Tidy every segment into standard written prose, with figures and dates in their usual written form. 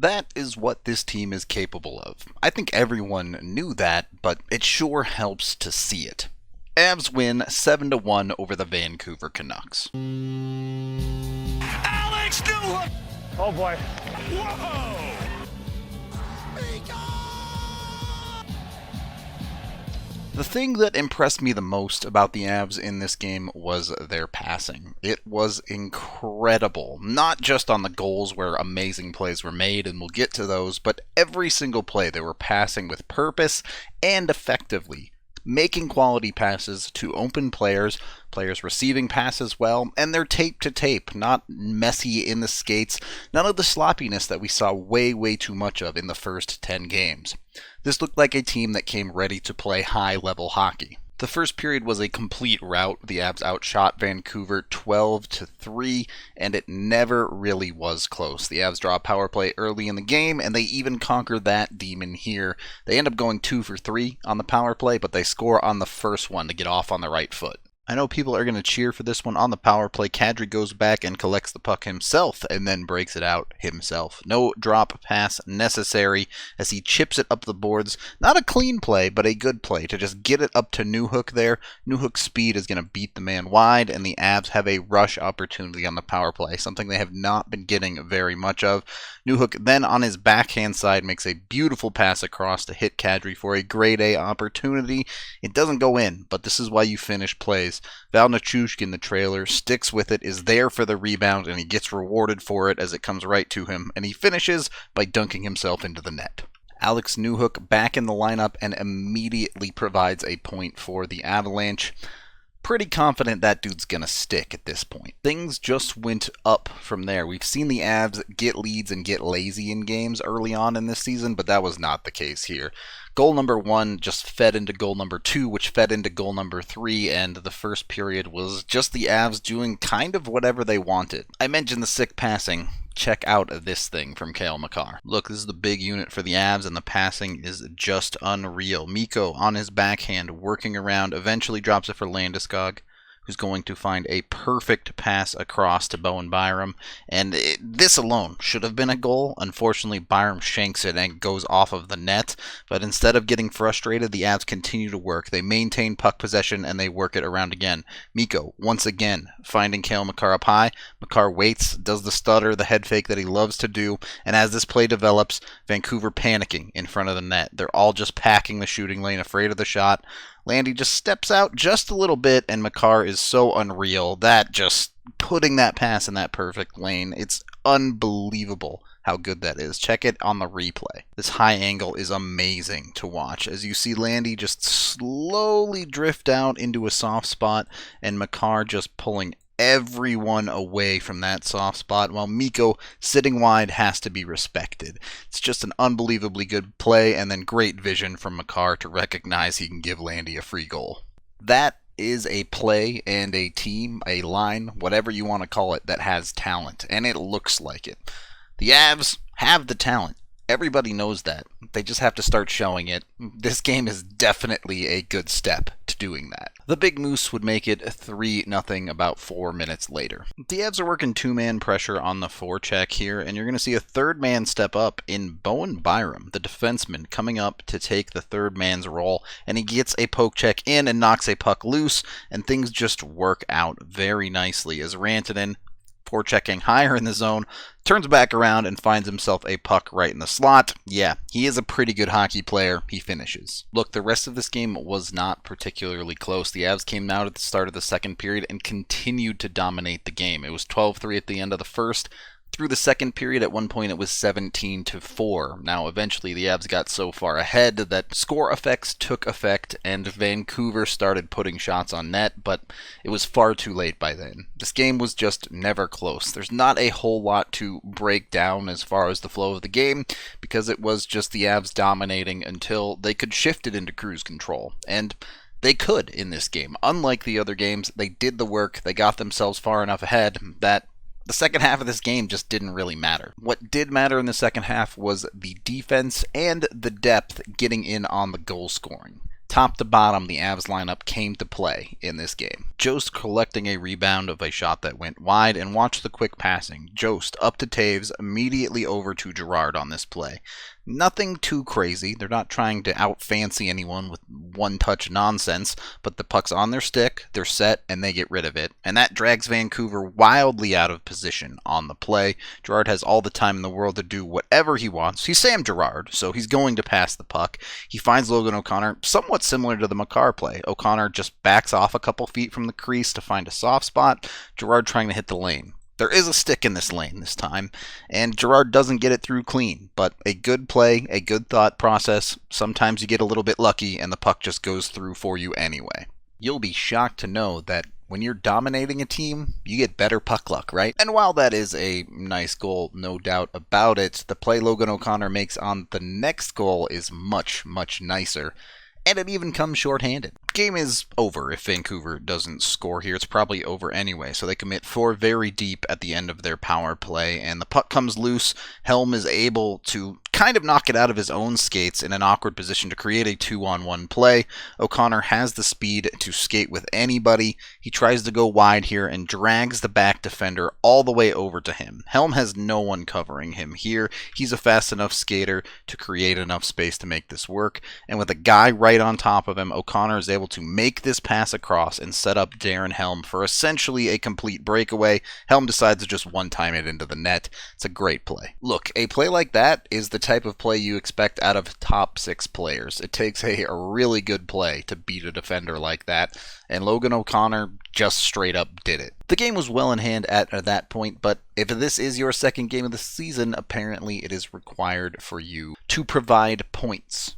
That is what this team is capable of. I think everyone knew that, but it sure helps to see it. Avs win 7-1 over the Vancouver Canucks. Alex Newhook! Oh boy. Whoa! The thing that impressed me the most about the Avs in this game was their passing. It was incredible. Not just on the goals where amazing plays were made, and we'll get to those, but every single play they were passing with purpose and effectively. Making quality passes to open players receiving passes well, and they're tape to tape, not messy in the skates, none of the sloppiness that we saw way too much of in the first 10 games. This looked like a team that came ready to play high-level hockey. The first period was a complete rout. The Avs outshot Vancouver 12-3, and it never really was close. The Avs draw a power play early in the game, and they even conquer that demon here. They end up going 2 for 3 on the power play, but they score on the first one to get off on the right foot. I know people are going to cheer for this one on the power play. Kadri goes back and collects the puck himself and then breaks it out himself. No drop pass necessary as he chips it up the boards. Not a clean play, but a good play to just get it up to Newhook there. Newhook's speed is going to beat the man wide, and the Avs have a rush opportunity on the power play, something they have not been getting very much of. Newhook then on his backhand side makes a beautiful pass across to hit Kadri for a grade A opportunity. It doesn't go in, but this is why you finish plays. Val Nichushkin, the trailer, sticks with it, is there for the rebound, and he gets rewarded for it as it comes right to him, and he finishes by dunking himself into the net. Alex Newhook back in the lineup and immediately provides a point for the Avalanche. Pretty confident that dude's going to stick at this point. Things just went up from there. We've seen the Avs get leads and get lazy in games early on in this season, but that was not the case here. Goal number 1 just fed into goal number 2, which fed into goal number 3, and the first period was just the Avs doing kind of whatever they wanted. I mentioned the sick passing. Check out this thing from Cale Makar. Look, this is the big unit for the Avs, and the passing is just unreal. Mikko on his backhand, working around, eventually drops it for Landeskog, who's going to find a perfect pass across to Bowen Byram. And this alone should have been a goal. Unfortunately, Byram shanks it and goes off of the net. But instead of getting frustrated, the Avs continue to work. They maintain puck possession, and they work it around again. Mikko, once again, finding Cale Makar up high. Makar waits, does the stutter, the head fake that he loves to do. And as this play develops, Vancouver panicking in front of the net. They're all just packing the shooting lane, afraid of the shot. Landy just steps out just a little bit, and Makar is so unreal. That just putting that pass in that perfect lane, it's unbelievable how good that is. Check it on the replay. This high angle is amazing to watch as you see Landy just slowly drift out into a soft spot, and Makar just pulling everyone away from that soft spot, while Mikko sitting wide has to be respected. It's just an unbelievably good play, and then great vision from Makar to recognize he can give Landy a free goal. That is a play and a team, a line, whatever you want to call it, that has talent, and it looks like it. The Avs have the talent. Everybody knows that. They just have to start showing it. This game is definitely a good step to doing that. The Big Moose would make it 3-0 about 4 minutes later. The Avs are working two-man pressure on the forecheck here, and you're going to see a third man step up in Bowen Byram, the defenseman, coming up to take the third man's role, and he gets a poke check in and knocks a puck loose, and things just work out very nicely as Rantanen, forechecking higher in the zone, turns back around and finds himself a puck right in the slot. Yeah, he is a pretty good hockey player. He finishes. Look, the rest of this game was not particularly close. The Avs came out at the start of the second period and continued to dominate the game. It was 12-3 at the end of the first. Through the second period, at one point it was 17-4. Now, eventually the Avs got so far ahead that score effects took effect and Vancouver started putting shots on net, but it was far too late by then. This game was just never close. There's not a whole lot to break down as far as the flow of the game, because it was just the Avs dominating until they could shift it into cruise control. And they could in this game. Unlike the other games, they did the work, they got themselves far enough ahead that the second half of this game just didn't really matter. What did matter in the second half was the defense and the depth getting in on the goal scoring. Top to bottom, the Avs lineup came to play in this game. Jost collecting a rebound of a shot that went wide, and watch the quick passing. Jost up to Taves, immediately over to Girard on this play. Nothing too crazy. They're not trying to out-fancy anyone with one-touch nonsense, but the puck's on their stick, they're set, and they get rid of it. And that drags Vancouver wildly out of position on the play. Girard has all the time in the world to do whatever he wants. He's Sam Girard, so he's going to pass the puck. He finds Logan O'Connor, somewhat similar to the Makar play. O'Connor just backs off a couple feet from the crease to find a soft spot. Girard trying to hit the lane. There is a stick in this lane this time, and Girard doesn't get it through clean, but a good play, a good thought process. Sometimes you get a little bit lucky and the puck just goes through for you anyway. You'll be shocked to know that when you're dominating a team, you get better puck luck, right? And while that is a nice goal, no doubt about it, the play Logan O'Connor makes on the next goal is much, much nicer. And it even comes shorthanded. Game is over if Vancouver doesn't score here. It's probably over anyway, so they commit 4 very deep at the end of their power play, and the puck comes loose. Helm is able to kind of knock it out of his own skates in an awkward position to create a 2-on-1 play. O'Connor has the speed to skate with anybody. He tries to go wide here and drags the back defender all the way over to him. Helm has no one covering him here. He's a fast enough skater to create enough space to make this work, and with a guy right on top of him, O'Connor is able to make this pass across and set up Darren Helm for essentially a complete breakaway. Helm decides to just one-time it into the net. It's a great play. Look, a play like that is the type of play you expect out of top 6 players. It takes a really good play to beat a defender like that, and Logan O'Connor just straight up did it. The game was well in hand at that point, but if this is your second game of the season, apparently it is required for you to provide points.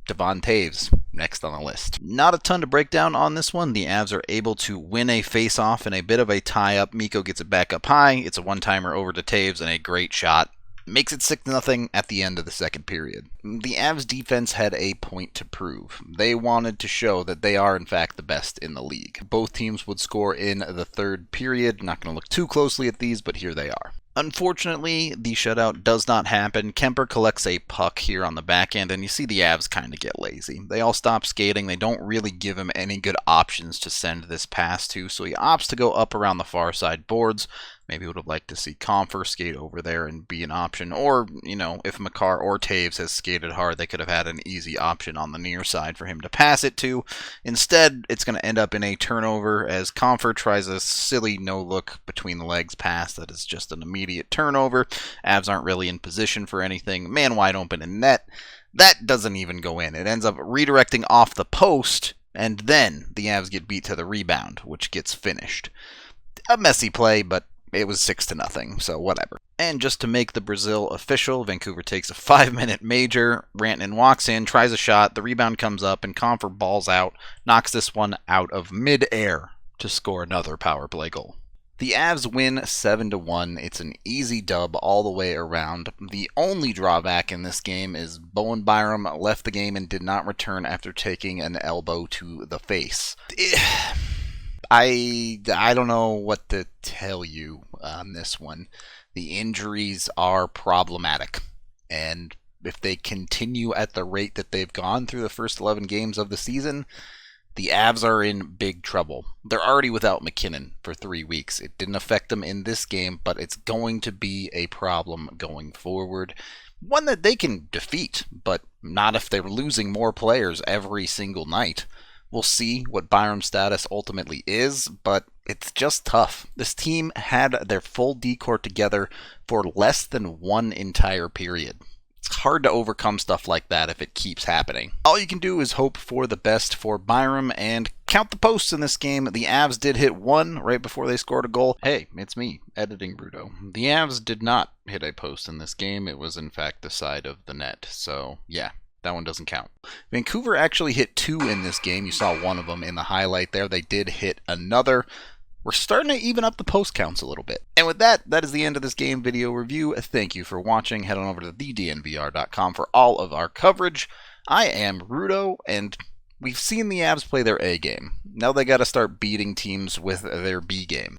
Devon Taves, next on the list. Not a ton to break down on this one. The Avs are able to win a face-off in a bit of a tie-up. Mikko gets it back up high. It's a one-timer over to Taves and a great shot. Makes it 6-0 at the end of the second period. The Avs defense had a point to prove. They wanted to show that they are in fact the best in the league. Both teams would score in the third period. Not going to look too closely at these, but here they are. Unfortunately, the shutout does not happen. Kemper collects a puck here on the back end, and you see the Avs kind of get lazy. They all stop skating. They don't really give him any good options to send this pass to, so he opts to go up around the far side boards. Maybe would have liked to see Comfer skate over there and be an option. Or, if Makar or Taves has skated hard, they could have had an easy option on the near side for him to pass it to. Instead, it's going to end up in a turnover as Comfer tries a silly no-look between the legs pass that is just an immediate turnover. Avs aren't really in position for anything. Man wide open in net. That doesn't even go in. It ends up redirecting off the post, and then the Avs get beat to the rebound, which gets finished. A messy play, but it was 6-0, so whatever. And just to make the Brazil official, Vancouver takes a 5-minute major. Rantanen walks in, tries a shot, the rebound comes up, and Comfer balls out, knocks this one out of mid-air to score another power play goal. The Avs win 7-1. It's an easy dub all the way around. The only drawback in this game is Bowen Byram left the game and did not return after taking an elbow to the face. I don't know what to tell you on this one. The injuries are problematic, and if they continue at the rate that they've gone through the first 11 games of the season, the Avs are in big trouble. They're already without MacKinnon for 3 weeks. It didn't affect them in this game, but it's going to be a problem going forward. One that they can defeat, but not if they're losing more players every single night. We'll see what Byram's status ultimately is, but it's just tough. This team had their full D-core together for less than one entire period. It's hard to overcome stuff like that if it keeps happening. All you can do is hope for the best for Byram and count the posts in this game. The Avs did hit one right before they scored a goal. Hey, it's me, editing Bruto. The Avs did not hit a post in this game. It was in fact the side of the net, so yeah. That one doesn't count. Vancouver actually hit 2 in this game. You saw one of them in the highlight there. They did hit another. We're starting to even up the post counts a little bit. And with that, that is the end of this game video review. Thank you for watching. Head on over to thednvr.com for all of our coverage. I am Rudo, and we've seen the Avs play their A game. Now they got to start beating teams with their B game.